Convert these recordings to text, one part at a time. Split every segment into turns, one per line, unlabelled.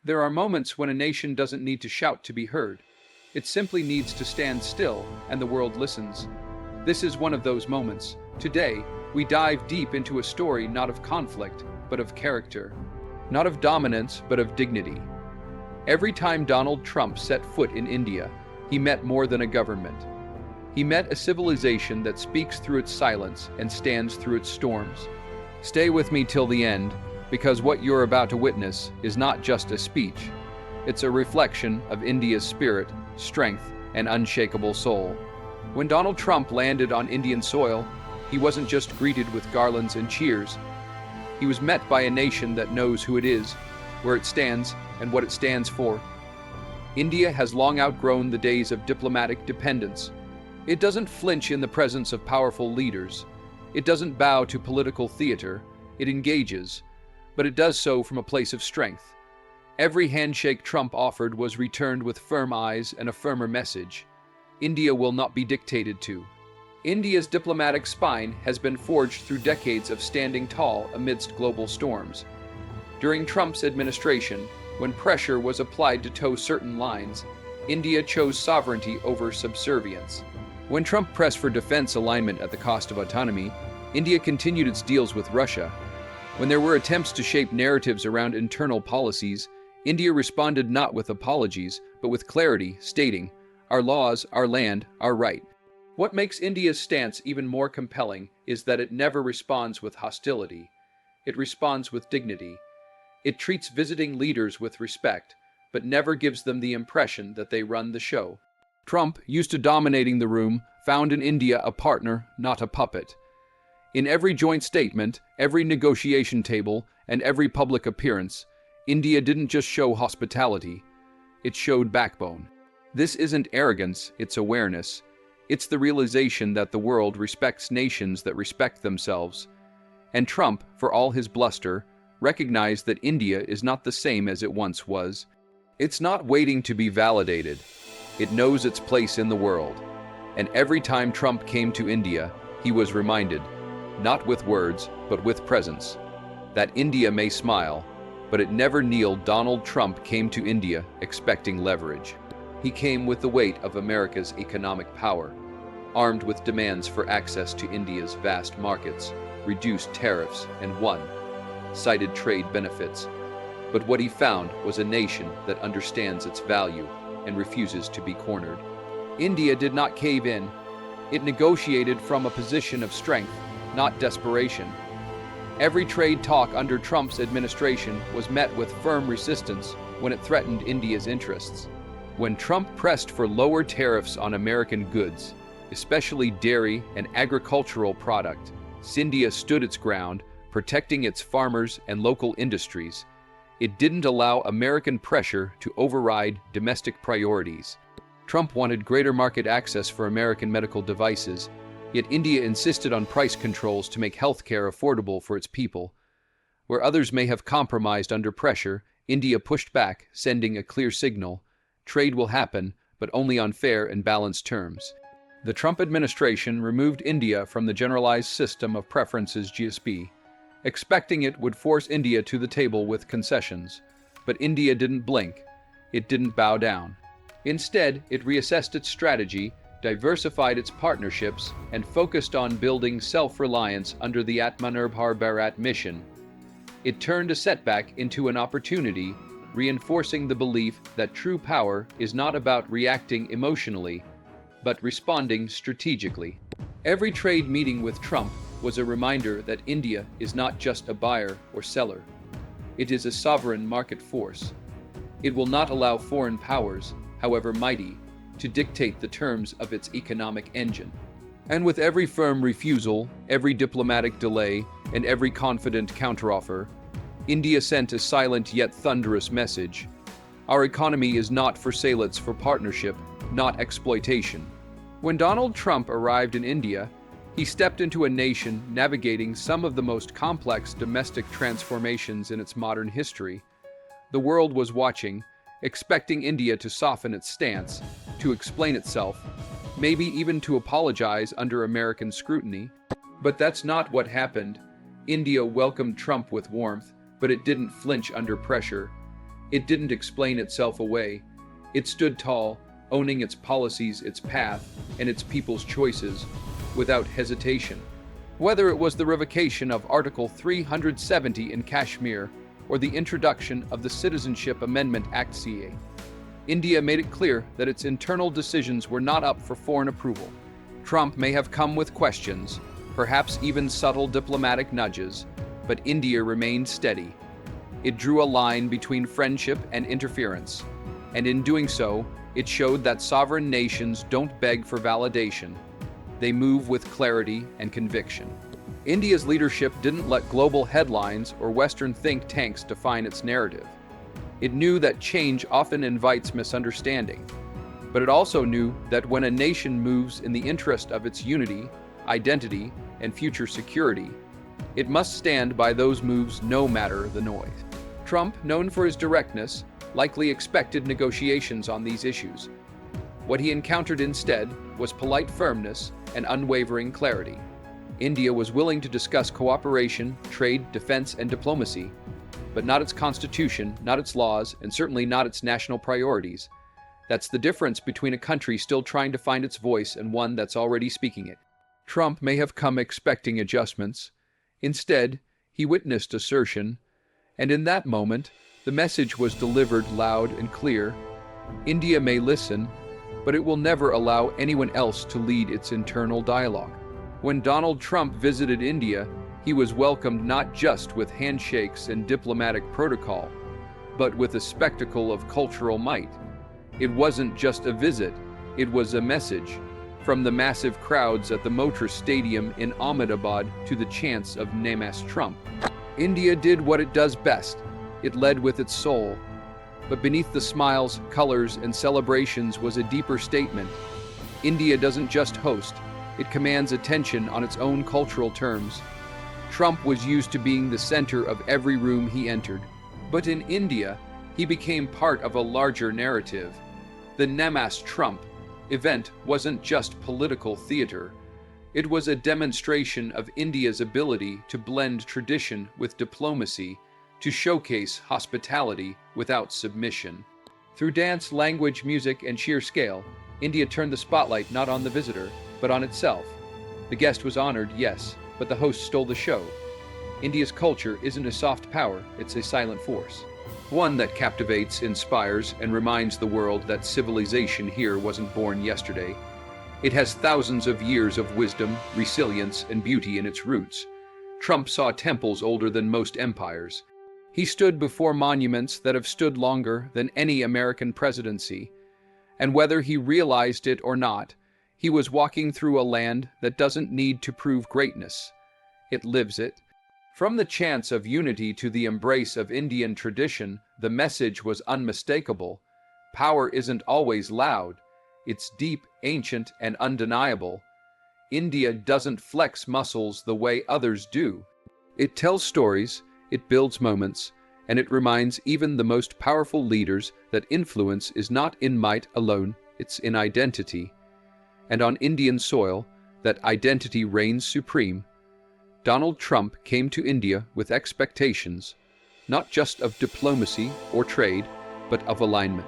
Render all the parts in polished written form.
There are moments when a nation doesn't need to shout to be heard. It simply needs to stand still, and the world listens. This is one of those moments. Today, we dive deep into a story not of conflict, but of character. Not of dominance, but of dignity. Every time Donald Trump set foot in India, he met more than a government. He met a civilization that speaks through its silence and stands through its storms. Stay with me till the end, because what you're about to witness is not just a speech. It's a reflection of India's spirit, strength, and unshakable soul. When Donald Trump landed on Indian soil, he wasn't just greeted with garlands and cheers. He was met by a nation that knows who it is, where it stands, and what it stands for. India has long outgrown the days of diplomatic dependence. It doesn't flinch in the presence of powerful leaders. It doesn't bow to political theater. It engages, but it does so from a place of strength. Every handshake Trump offered was returned with firm eyes and a firmer message. India will not be dictated to. India's diplomatic spine has been forged through decades of standing tall amidst global storms. During Trump's administration, when pressure was applied to toe certain lines, India chose sovereignty over subservience. When Trump pressed for defense alignment at the cost of autonomy, India continued its deals with Russia. When there were attempts to shape narratives around internal policies, India responded not with apologies, but with clarity, stating, "Our laws, our land, our right." What makes India's stance even more compelling is that it never responds with hostility. It responds with dignity. It treats visiting leaders with respect, but never gives them the impression that they run the show. Trump, used to dominating the room, found in India a partner, not a puppet. In every joint statement, every negotiation table, and every public appearance, India didn't just show hospitality, it showed backbone. This isn't arrogance, it's awareness. It's the realization that the world respects nations that respect themselves. And Trump, for all his bluster, recognized that India is not the same as it once was. It's not waiting to be validated. It knows its place in the world. And every time Trump came to India, he was reminded, not with words, but with presence, that India may smile, but it never kneeled. Donald Trump came to India expecting leverage. He came with the weight of America's economic power, armed with demands for access to India's vast markets, reduced tariffs, and one-sided trade benefits. But what he found was a nation that understands its value and refuses to be cornered. India did not cave in. It negotiated from a position of strength, not desperation. Every trade talk under Trump's administration was met with firm resistance when it threatened India's interests. When Trump pressed for lower tariffs on American goods, especially dairy and agricultural products, India stood its ground, protecting its farmers and local industries. It didn't allow American pressure to override domestic priorities. Trump wanted greater market access for American medical devices, yet India insisted on price controls to make healthcare affordable for its people. Where others may have compromised under pressure, India pushed back, sending a clear signal: trade will happen, but only on fair and balanced terms. The Trump administration removed India from the generalized system of preferences GSP, expecting it would force India to the table with concessions. But India didn't blink. It didn't bow down. Instead, it reassessed its strategy, diversified its partnerships, and focused on building self-reliance under the Atmanirbhar Bharat mission. It turned a setback into an opportunity, reinforcing the belief that true power is not about reacting emotionally, but responding strategically. Every trade meeting with Trump was a reminder that India is not just a buyer or seller. It is a sovereign market force. It will not allow foreign powers, however mighty, to dictate the terms of its economic engine. And with every firm refusal, every diplomatic delay, and every confident counteroffer, India sent a silent yet thunderous message. Our economy is not for sale, it's for partnership, not exploitation. When Donald Trump arrived in India, he stepped into a nation navigating some of the most complex domestic transformations in its modern history. The world was watching, expecting India to soften its stance, to explain itself, maybe even to apologize under American scrutiny. But that's not what happened. India welcomed Trump with warmth, but it didn't flinch under pressure. It didn't explain itself away. It stood tall, owning its policies, its path, and its people's choices, without hesitation. Whether it was the revocation of Article 370 in Kashmir or the introduction of the Citizenship Amendment Act CA, India made it clear that its internal decisions were not up for foreign approval. Trump may have come with questions, perhaps even subtle diplomatic nudges, but India remained steady. It drew a line between friendship and interference, and in doing so, it showed that sovereign nations don't beg for validation. They move with clarity and conviction. India's leadership didn't let global headlines or Western think tanks define its narrative. It knew that change often invites misunderstanding, but it also knew that when a nation moves in the interest of its unity, identity, and future security, it must stand by those moves no matter the noise. Trump, known for his directness, likely expected negotiations on these issues. What he encountered instead was polite firmness and unwavering clarity. India was willing to discuss cooperation, trade, defense, and diplomacy, but not its constitution, not its laws, and certainly not its national priorities. That's the difference between a country still trying to find its voice and one that's already speaking it. Trump may have come expecting adjustments. Instead, he witnessed assertion, and in that moment, the message was delivered loud and clear. India may listen, but it will never allow anyone else to lead its internal dialogue. When Donald Trump visited India, he was welcomed not just with handshakes and diplomatic protocol, but with a spectacle of cultural might. It wasn't just a visit, it was a message. From the massive crowds at the Motor Stadium in Ahmedabad to the chants of Namaste Trump. India did what it does best. It led with its soul. But beneath the smiles, colors, and celebrations was a deeper statement. India doesn't just host, it commands attention on its own cultural terms. Trump was used to being the center of every room he entered. But in India, he became part of a larger narrative. The Namaste Trump event wasn't just political theater. It was a demonstration of India's ability to blend tradition with diplomacy, to showcase hospitality without submission. Through dance, language, music, and sheer scale, India turned the spotlight not on the visitor, but on itself. The guest was honored, yes, but the host stole the show. India's culture isn't a soft power, it's a silent force. One that captivates, inspires, and reminds the world that civilization here wasn't born yesterday. It has thousands of years of wisdom, resilience, and beauty in its roots. Trump saw temples older than most empires. He stood before monuments that have stood longer than any American presidency. And whether he realized it or not, he was walking through a land that doesn't need to prove greatness. It lives it. From the chants of unity to the embrace of Indian tradition, the message was unmistakable. Power isn't always loud. It's deep, ancient, and undeniable. India doesn't flex muscles the way others do. It tells stories, it builds moments, and it reminds even the most powerful leaders that influence is not in might alone, it's in identity. And on Indian soil, that identity reigns supreme. Donald Trump came to India with expectations, not just of diplomacy or trade, but of alignment.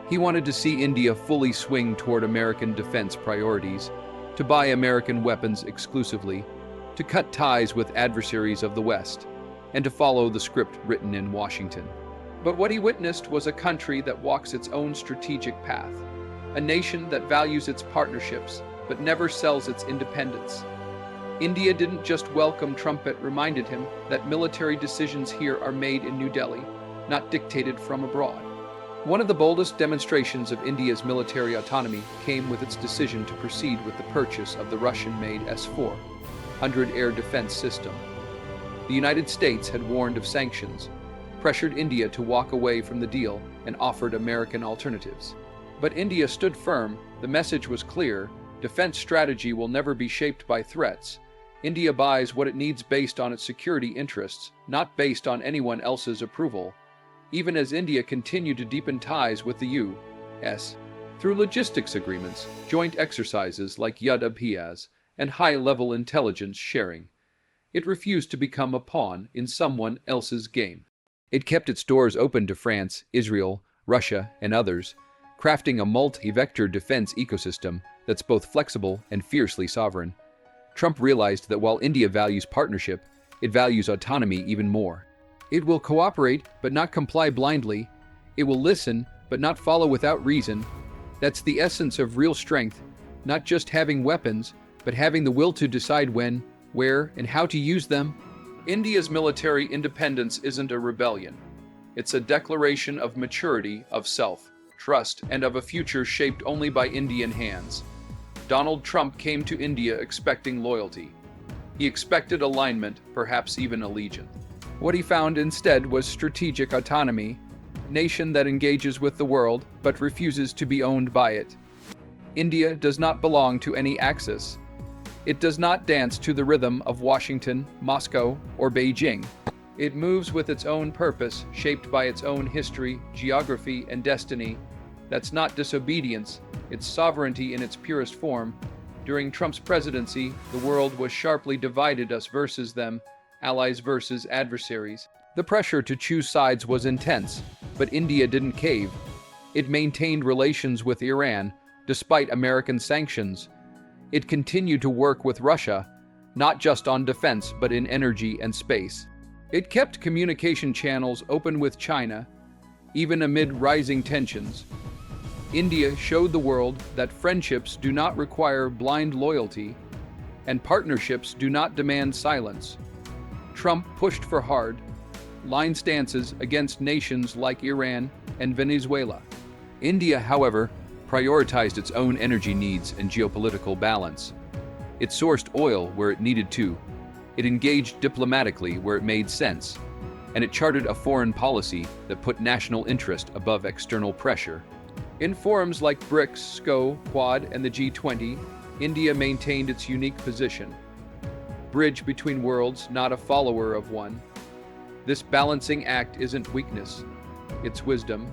He wanted to see India fully swing toward American defense priorities, to buy American weapons exclusively, to cut ties with adversaries of the West, and to follow the script written in Washington. But what he witnessed was a country that walks its own strategic path, a nation that values its partnerships but never sells its independence. India didn't just welcome Trump, it reminded him that military decisions here are made in New Delhi, not dictated from abroad. One of the boldest demonstrations of India's military autonomy came with its decision to proceed with the purchase of the Russian-made S-400 air defense system. The United States had warned of sanctions, pressured India to walk away from the deal, and offered American alternatives. But India stood firm. The message was clear: defense strategy will never be shaped by threats. India buys what it needs based on its security interests, not based on anyone else's approval. Even as India continued to deepen ties with the U.S. through logistics agreements, joint exercises like Yuddha Abhyas, and high-level intelligence sharing, it refused to become a pawn in someone else's game. It kept its doors open to France, Israel, Russia, and others, crafting a multi-vector defense ecosystem that's both flexible and fiercely sovereign. Trump realized that while India values partnership, it values autonomy even more. It will cooperate, but not comply blindly. It will listen, but not follow without reason. That's the essence of real strength, not just having weapons, but having the will to decide when, where, and how to use them. India's military independence isn't a rebellion. It's a declaration of maturity, of self, trust, and of a future shaped only by Indian hands. Donald Trump came to India expecting loyalty. He expected alignment, perhaps even allegiance. What he found instead was strategic autonomy, a nation that engages with the world but refuses to be owned by it. India does not belong to any axis. It does not dance to the rhythm of Washington, Moscow, or Beijing. It moves with its own purpose, shaped by its own history, geography, and destiny. That's not disobedience, it's sovereignty in its purest form. During Trump's presidency, the world was sharply divided, us versus them, allies versus adversaries. The pressure to choose sides was intense, but India didn't cave. It maintained relations with Iran, despite American sanctions. It continued to work with Russia, not just on defense but in energy and space. It kept communication channels open with China, even amid rising tensions. India showed the world that friendships do not require blind loyalty, and partnerships do not demand silence. Trump pushed for hard-line stances against nations like Iran and Venezuela. India, however, prioritized its own energy needs and geopolitical balance. It sourced oil where it needed to, it engaged diplomatically where it made sense, and it charted a foreign policy that put national interest above external pressure. In forums like BRICS, SCO, Quad, and the G20, India maintained its unique position. Bridge between worlds, not a follower of one. This balancing act isn't weakness, it's wisdom.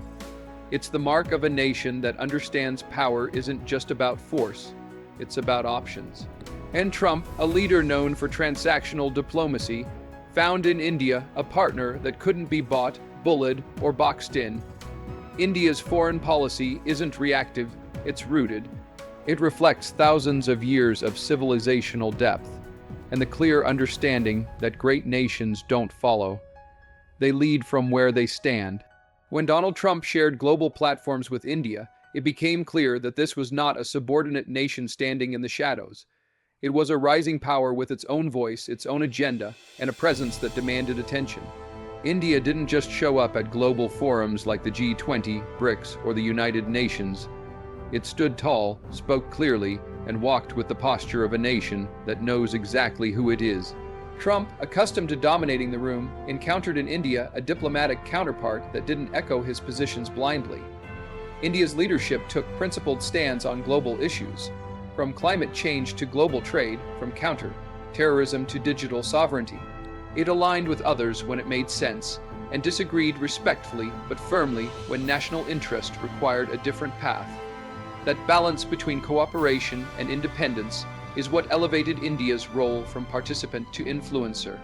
It's the mark of a nation that understands power isn't just about force, it's about options. And Trump, a leader known for transactional diplomacy, found in India a partner that couldn't be bought, bullied, or boxed in. India's foreign policy isn't reactive, it's rooted. It reflects thousands of years of civilizational depth and the clear understanding that great nations don't follow. They lead from where they stand. When Donald Trump shared global platforms with India, it became clear that this was not a subordinate nation standing in the shadows. It was a rising power with its own voice, its own agenda, and a presence that demanded attention. India didn't just show up at global forums like the G20, BRICS, or the United Nations. It stood tall, spoke clearly, and walked with the posture of a nation that knows exactly who it is. Trump, accustomed to dominating the room, encountered in India a diplomatic counterpart that didn't echo his positions blindly. India's leadership took principled stands on global issues, from climate change to global trade, from counter-terrorism to digital sovereignty. It aligned with others when it made sense, and disagreed respectfully but firmly when national interest required a different path. That balance between cooperation and independence is what elevated India's role from participant to influencer.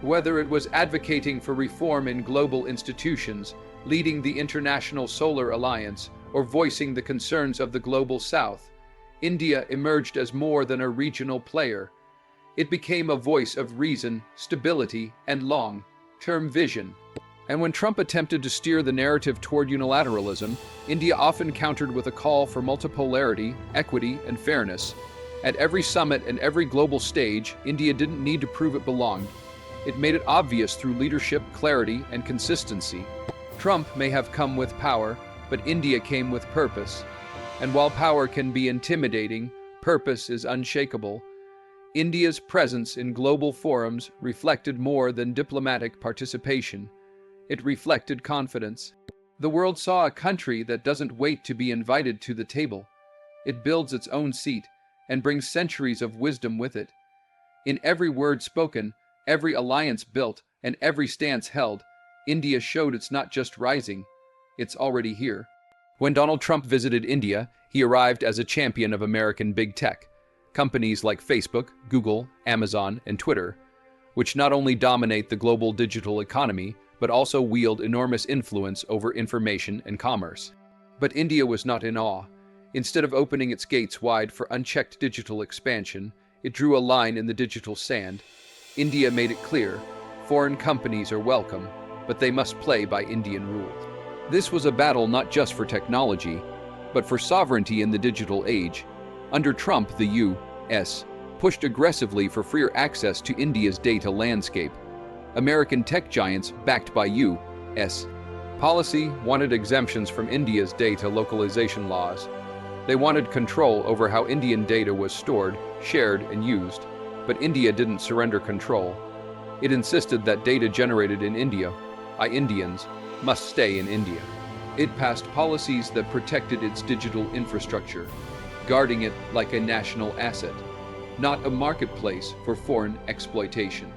Whether it was advocating for reform in global institutions, leading the International Solar Alliance, or voicing the concerns of the Global South, India emerged as more than a regional player. It became a voice of reason, stability, and long-term vision. And when Trump attempted to steer the narrative toward unilateralism, India often countered with a call for multipolarity, equity, and fairness. At every summit and every global stage, India didn't need to prove it belonged. It made it obvious through leadership, clarity, and consistency. Trump may have come with power, but India came with purpose. And while power can be intimidating, purpose is unshakable. India's presence in global forums reflected more than diplomatic participation. It reflected confidence. The world saw a country that doesn't wait to be invited to the table. It builds its own seat and brings centuries of wisdom with it. In every word spoken, every alliance built, and every stance held, India showed it's not just rising, it's already here. When Donald Trump visited India, he arrived as a champion of American big tech. Companies like Facebook, Google, Amazon, and Twitter, which not only dominate the global digital economy, but also wield enormous influence over information and commerce. But India was not in awe. Instead of opening its gates wide for unchecked digital expansion, it drew a line in the digital sand. India made it clear, foreign companies are welcome, but they must play by Indian rules. This was a battle not just for technology, but for sovereignty in the digital age. Under Trump, the U.S. pushed aggressively for freer access to India's data landscape. American tech giants, backed by U.S. policy, wanted exemptions from India's data localization laws. They wanted control over how Indian data was stored, shared, and used. But India didn't surrender control. It insisted that data generated in India, by Indians, must stay in India. It passed policies that protected its digital infrastructure, guarding it like a national asset, not a marketplace for foreign exploitation.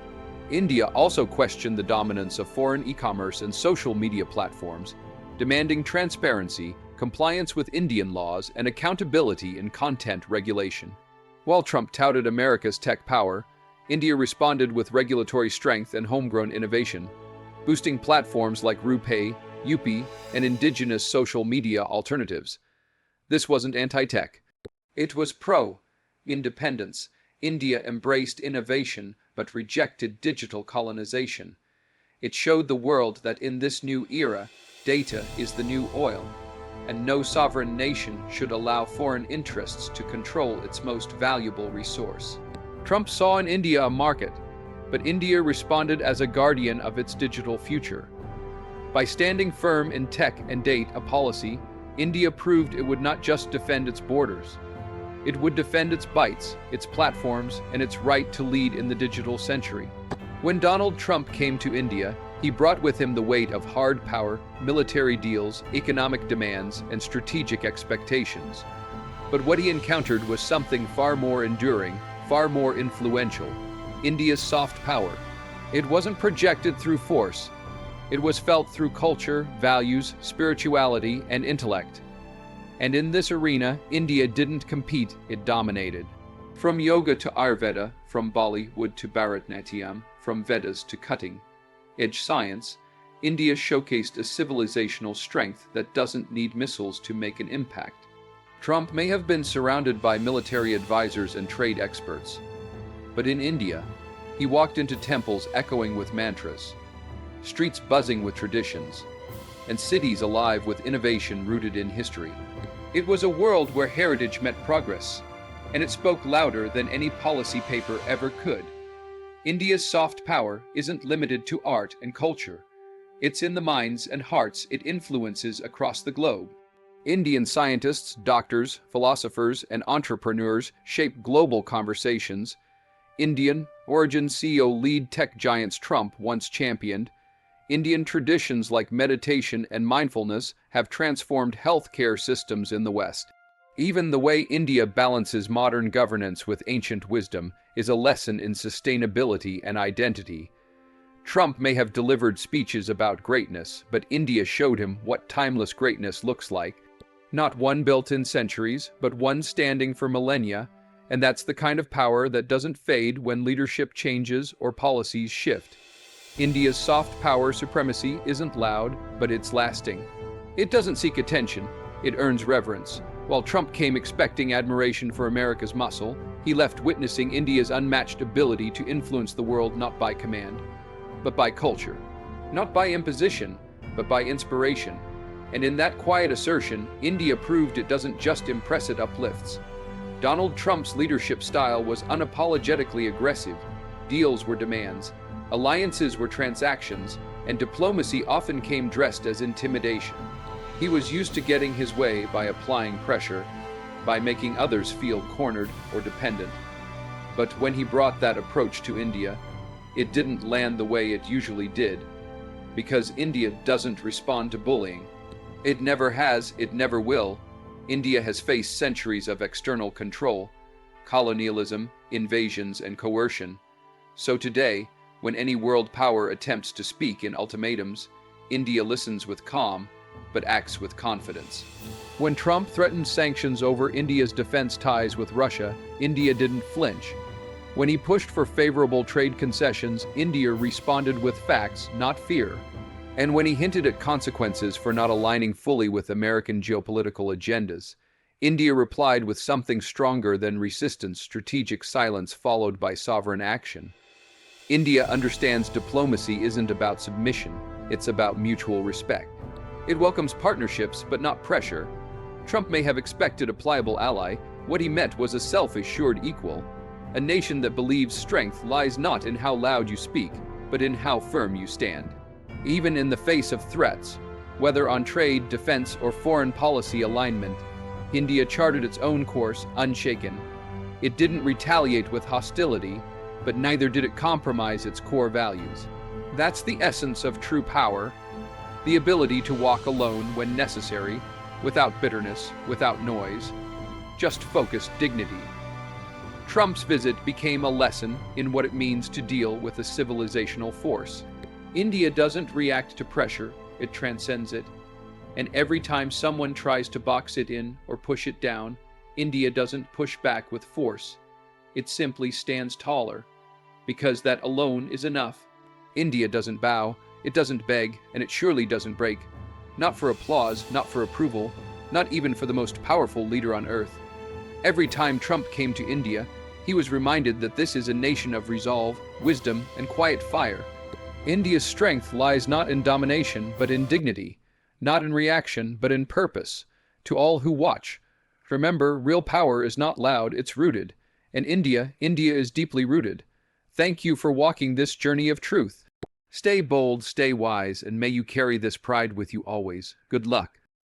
India also questioned the dominance of foreign e-commerce and social media platforms, demanding transparency, compliance with Indian laws, and accountability in content regulation. While Trump touted America's tech power, India responded with regulatory strength and homegrown innovation, boosting platforms like RuPay, UPI, and indigenous social media alternatives. This wasn't anti-tech. It was pro-independence. India embraced innovation but rejected digital colonization. It showed the world that in this new era, data is the new oil, and no sovereign nation should allow foreign interests to control its most valuable resource. Trump saw in India a market, but India responded as a guardian of its digital future. By standing firm in tech and data policy, India proved it would not just defend its borders. It would defend its bytes, its platforms, and its right to lead in the digital century. When Donald Trump came to India, he brought with him the weight of hard power, military deals, economic demands, and strategic expectations. But what he encountered was something far more enduring, far more influential: India's soft power. It wasn't projected through force. It was felt through culture, values, spirituality, and intellect. And in this arena, India didn't compete, it dominated. From yoga to Ayurveda, from Bollywood to Bharatanatyam, from Vedas to cutting-edge science, India showcased a civilizational strength that doesn't need missiles to make an impact. Trump may have been surrounded by military advisors and trade experts, but in India, he walked into temples echoing with mantras, streets buzzing with traditions, and cities alive with innovation rooted in history. It was a world where heritage met progress, and it spoke louder than any policy paper ever could. India's soft power isn't limited to art and culture. It's in the minds and hearts it influences across the globe. Indian scientists, doctors, philosophers, and entrepreneurs shape global conversations. Indian origin CEO lead tech giants Trump once championed. Indian traditions like meditation and mindfulness have transformed healthcare systems in the West. Even the way India balances modern governance with ancient wisdom is a lesson in sustainability and identity. Trump may have delivered speeches about greatness, but India showed him what timeless greatness looks like. Not one built in centuries, but one standing for millennia, and that's the kind of power that doesn't fade when leadership changes or policies shift. India's soft power supremacy isn't loud, but it's lasting. It doesn't seek attention, it earns reverence. While Trump came expecting admiration for America's muscle, he left witnessing India's unmatched ability to influence the world not by command, but by culture. Not by imposition, but by inspiration. And in that quiet assertion, India proved it doesn't just impress, it uplifts. Donald Trump's leadership style was unapologetically aggressive. Deals were demands. Alliances were transactions, and diplomacy often came dressed as intimidation. He was used to getting his way by applying pressure, by making others feel cornered or dependent. But when he brought that approach to India, it didn't land the way it usually did, because India doesn't respond to bullying. It never has, it never will. India has faced centuries of external control, colonialism, invasions, and coercion. So today, when any world power attempts to speak in ultimatums, India listens with calm, but acts with confidence. When Trump threatened sanctions over India's defense ties with Russia, India didn't flinch. When he pushed for favorable trade concessions, India responded with facts, not fear. And when he hinted at consequences for not aligning fully with American geopolitical agendas, India replied with something stronger than resistance: strategic silence followed by sovereign action. India understands diplomacy isn't about submission, it's about mutual respect. It welcomes partnerships, but not pressure. Trump may have expected a pliable ally. What he met was a self-assured equal, a nation that believes strength lies not in how loud you speak, but in how firm you stand. Even in the face of threats, whether on trade, defense, or foreign policy alignment, India charted its own course unshaken. It didn't retaliate with hostility, but neither did it compromise its core values. That's the essence of true power, the ability to walk alone when necessary, without bitterness, without noise, just focused dignity. Trump's visit became a lesson in what it means to deal with a civilizational force. India doesn't react to pressure, it transcends it. And every time someone tries to box it in or push it down, India doesn't push back with force. It simply stands taller, because that alone is enough. India doesn't bow, it doesn't beg, and it surely doesn't break. Not for applause, not for approval, not even for the most powerful leader on earth. Every time Trump came to India, he was reminded that this is a nation of resolve, wisdom, and quiet fire. India's strength lies not in domination, but in dignity, not in reaction, but in purpose. To all who watch, remember, real power is not loud, it's rooted. And India is deeply rooted. Thank you for walking this journey of truth. Stay bold, stay wise, and may you carry this pride with you always. Good luck.